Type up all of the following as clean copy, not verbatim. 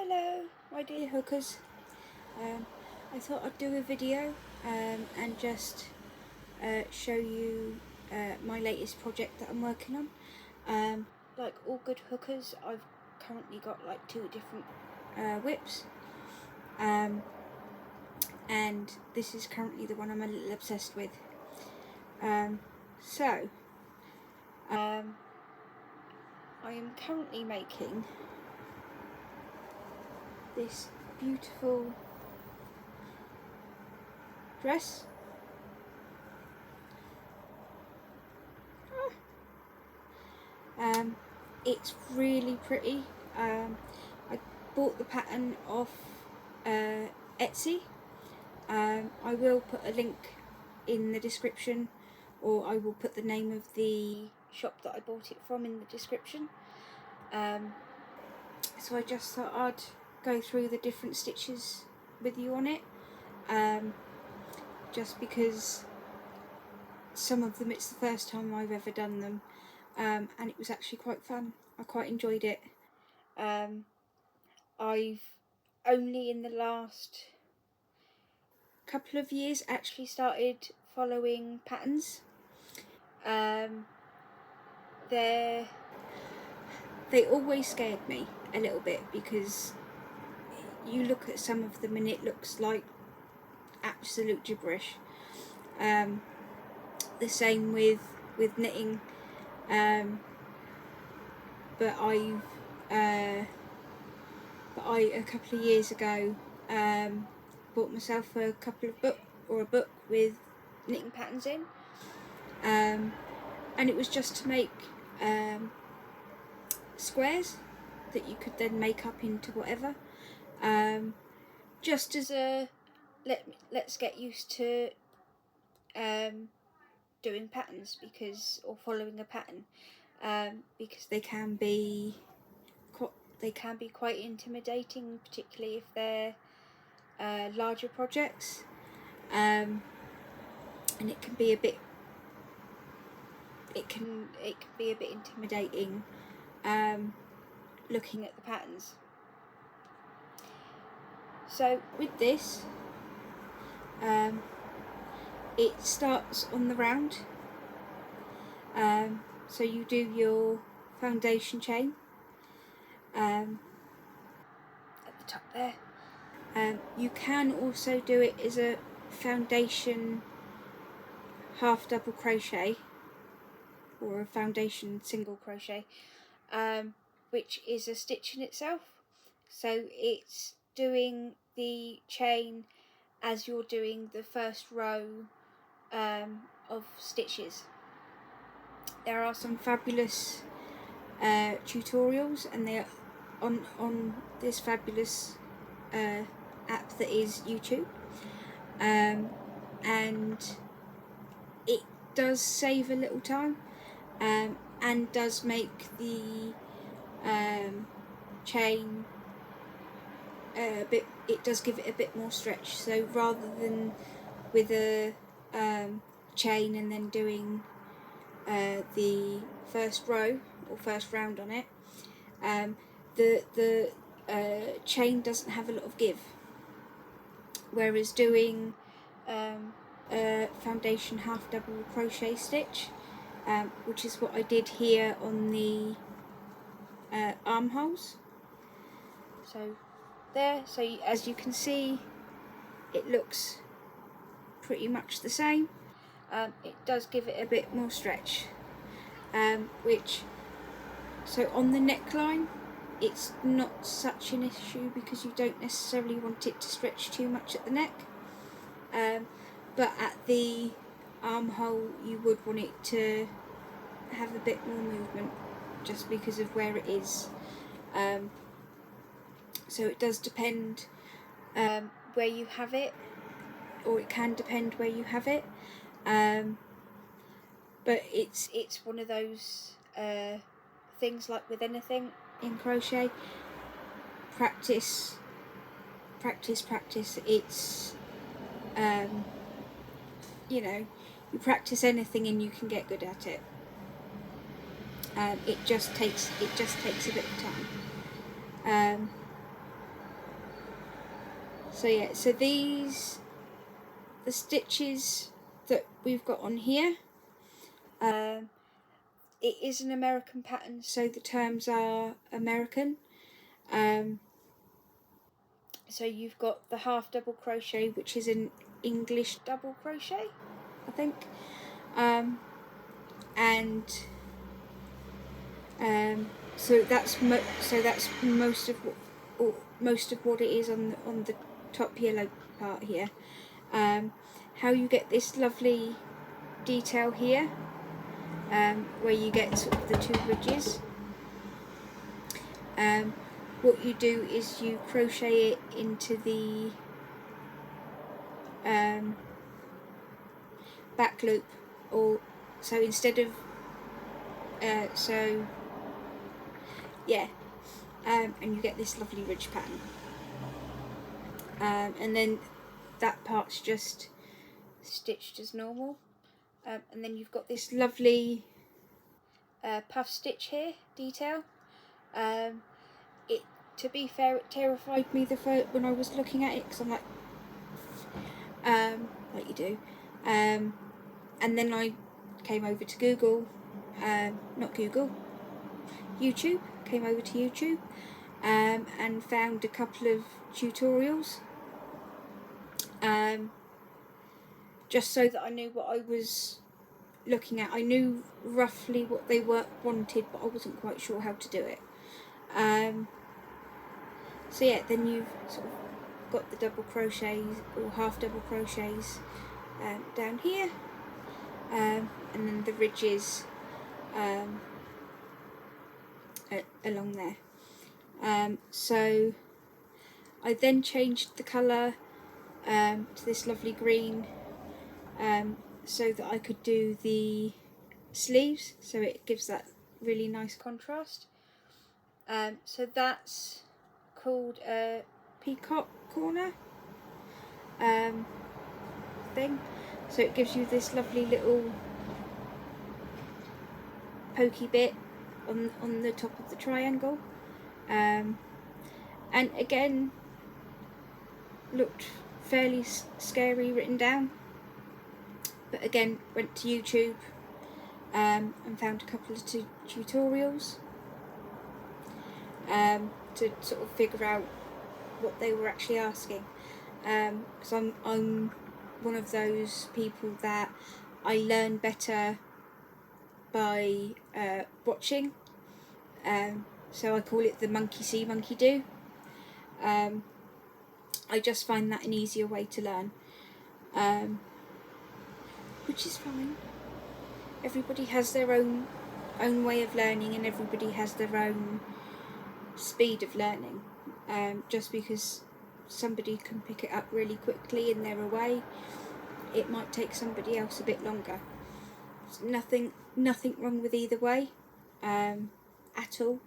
Hello my dear hookers. I thought I'd do a video and just show you my latest project that I'm working on. Like all good hookers, I've currently got like 2 different whips, and this is currently the one I'm a little obsessed with. I am currently making this beautiful dress. It's really pretty. I bought the pattern off Etsy. I will put a link in the description, or I will put the name of the shop that I bought it from in the description. So I just thought I'd go through the different stitches with you on it, just because some of them it's the first time I've ever done them, and it was actually quite fun. I quite enjoyed it. I've only in the last couple of years actually started following patterns. They always scared me a little bit, because you look at some of them and it looks like absolute gibberish. The same with knitting, but I a couple of years ago bought myself a book with knitting patterns in, and it was just to make squares that you could then make up into whatever, just as a let's get used to doing patterns, or following a pattern, because they can be quite intimidating, particularly if they're larger projects, and it can be a bit intimidating looking at the patterns. So with this, it starts on the round, so you do your foundation chain at the top there. You can also do it as a foundation half double crochet, or a foundation single crochet, which is a stitch in itself. So it's doing the chain as you're doing the first row of stitches. There are some fabulous tutorials, and they're on this fabulous app that is YouTube, and it does save a little time, and does make the chain it does give it a bit more stretch. So rather than with a chain and then doing the first row or first round on it, the chain doesn't have a lot of give, whereas doing a foundation half double crochet stitch, which is what I did here on the armholes. So there, as you can see, it looks pretty much the same. It does give it a bit more stretch, so on the neckline it's not such an issue, because you don't necessarily want it to stretch too much at the neck, but at the armhole you would want it to have a bit more movement, just because of where it is. So it does depend where you have it, or it can depend where you have it, but it's one of those things, like with anything in crochet, practice. It's you practice anything and you can get good at it. It just takes a bit of time. So yeah, so these, the stitches that we've got on here, it is an American pattern, so the terms are American. So you've got the half double crochet, which is an English double crochet, I think, and so that's most of what it is on the top yellow part here. How you get this lovely detail here, where you get sort of the two ridges. What you do is you crochet it into the back loop, or so instead of and you get this lovely ridge pattern, and then that part's just stitched as normal, and then you've got this lovely puff stitch here detail. It, to be fair, it terrified me when I was looking at it, because I'm like you do, and then I came over to YouTube, came over to YouTube, and found a couple of tutorials, just so that I knew what I was looking at. I knew roughly what they wanted, but I wasn't quite sure how to do it. So yeah, then you've sort of got the double crochets or half double crochets down here, and then the ridges along there. So I then changed the colour to this lovely green, so that I could do the sleeves, so it gives that really nice contrast. So that's called a peacock corner thing. So it gives you this lovely little pokey bit on the top of the triangle, and again looked fairly scary written down, but again went to YouTube and found a couple of tutorials to sort of figure out what they were actually asking, because I'm one of those people that I learn better by watching, so I call it the monkey see, monkey do. I just find that an easier way to learn, which is fine. Everybody has their own way of learning, and everybody has their own speed of learning. Just because somebody can pick it up really quickly and they're away, it might take somebody else a bit longer. There's nothing wrong with either way, at all.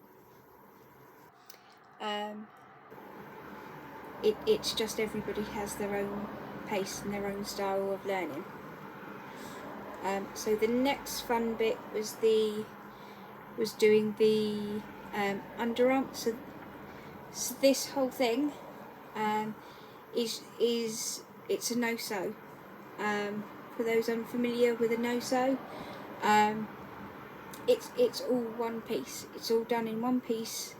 It's just everybody has their own pace and their own style of learning. So the next fun bit was doing the underarm. So this whole thing is it's a no-sew. For those unfamiliar with a no-sew, it's all one piece. It's all done in one piece.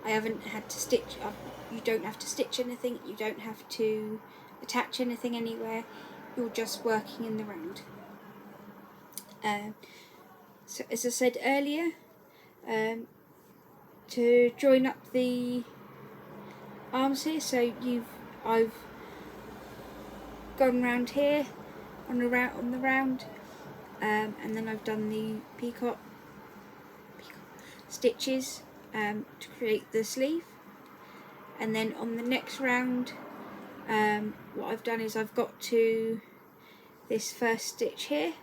I haven't had to stitch up. You don't have to stitch anything. You don't have to attach anything anywhere. You're just working in the round. So as I said earlier, to join up the arms here, so I've gone round here on the round, and then I've done the peacock stitches to create the sleeve, and then on the next round, what I've done is I've got to this first stitch here,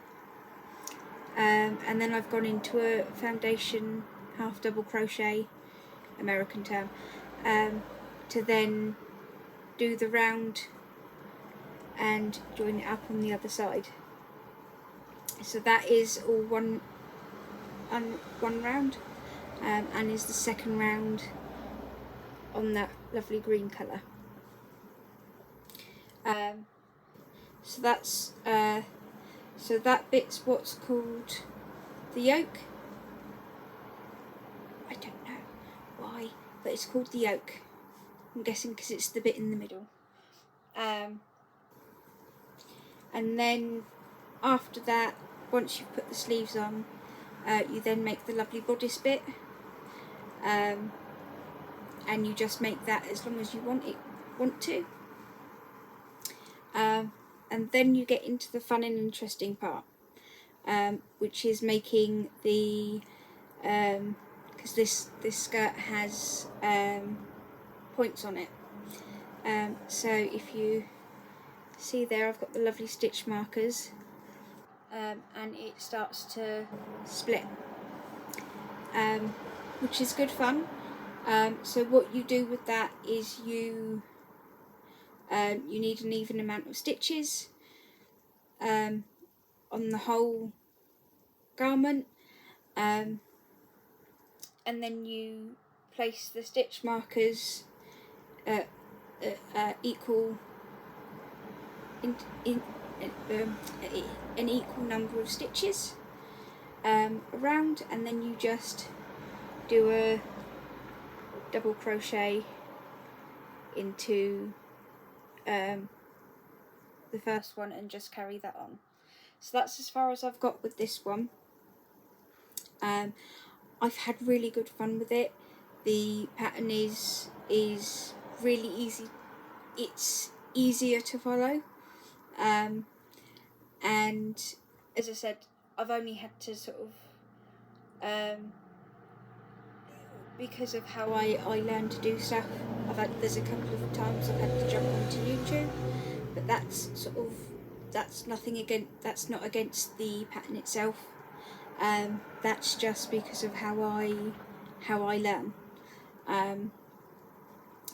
and then I've gone into a foundation half double crochet, American term, to then do the round and join it up on the other side. So that is all one round, and is the second round on that lovely green colour. So that's so that bit's what's called the yoke. I don't know why, but it's called the yoke. I'm guessing because it's the bit in the middle. And then after that, once you've put the sleeves on, you then make the lovely bodice bit, and you just make that as long as you want to. And then you get into the fun and interesting part, which is making the because this skirt has points on it. So if you see there, I've got the lovely stitch markers, and it starts to split, which is good fun. So what you do with that is you need an even amount of stitches on the whole garment, and then you place the stitch markers equal in an equal number of stitches around, and then you just do a double crochet into the first one and just carry that on. So that's as far as I've got with this one. I've had really good fun with it. The pattern is really easy. It's easier to follow, and as I said, I've only had to sort of because of how I learn to do stuff. There's a couple of times I've had to jump onto YouTube, but that's not against the pattern itself. That's just because of how I learn.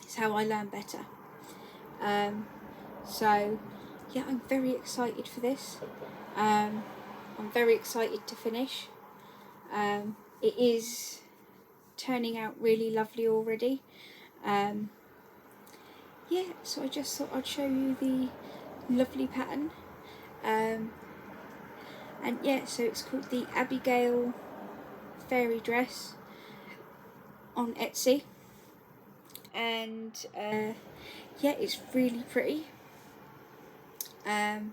It's how I learn better. So yeah, I'm very excited for this. I'm very excited to finish. It is turning out really lovely already. Yeah, so I just thought I'd show you the lovely pattern. And yeah, so it's called the Abigail fairy dress on Etsy, and yeah, it's really pretty, and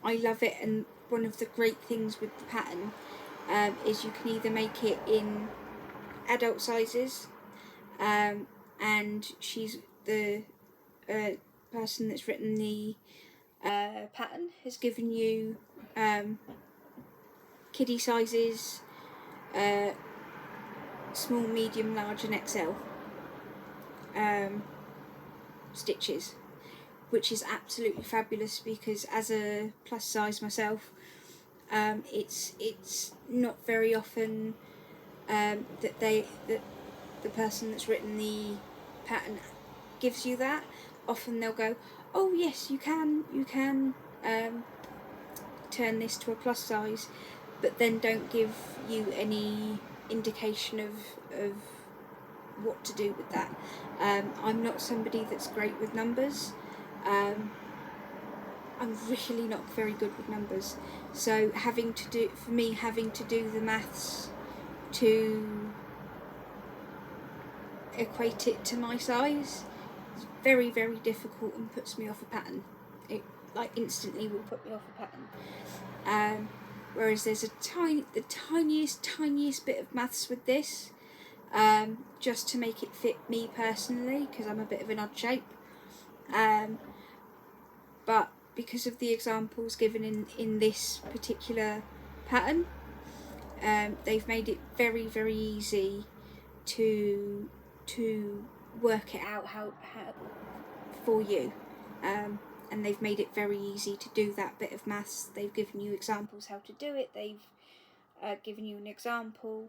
I love it. And one of the great things with the pattern is you can either make it in adult sizes, and she's the person that's written the pattern has given you kiddie sizes, small, medium, large and XL stitches, which is absolutely fabulous, because as a plus size myself, it's not very often that the person that's written the pattern gives you that. Often they'll go, oh yes, you can turn this to a plus size, but then don't give you any indication of what to do with that. I'm not somebody that's great with numbers. I'm really not very good with numbers, so having to do the maths to equate it to my size is very, very difficult and puts me off a pattern. It instantly will put me off a pattern. Whereas there's the tiniest bit of maths with this, just to make it fit me personally, because I'm a bit of an odd shape. But because of the examples given in this particular pattern, they've made it very, very easy to work it out how for you, and they've made it very easy to do that bit of maths. They've given you examples how to do it. They've given you an example,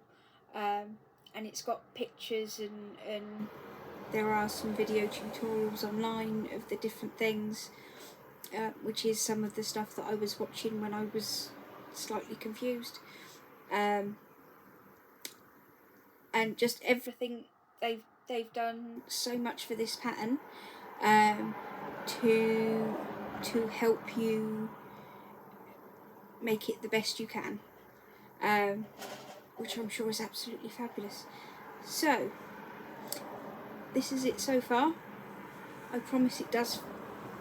and it's got pictures, and there are some video tutorials online of the different things, which is some of the stuff that I was watching when I was slightly confused, and just everything they've done so much for this pattern. to help you make it the best you can, which I'm sure is absolutely fabulous. So this is it so far. I promise it does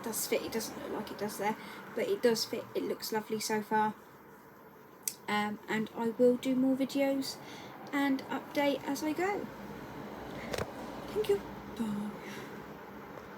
fit. It doesn't look like it does there, but it does fit. It looks lovely so far. And I will do more videos and update as I go. Thank you. Bye.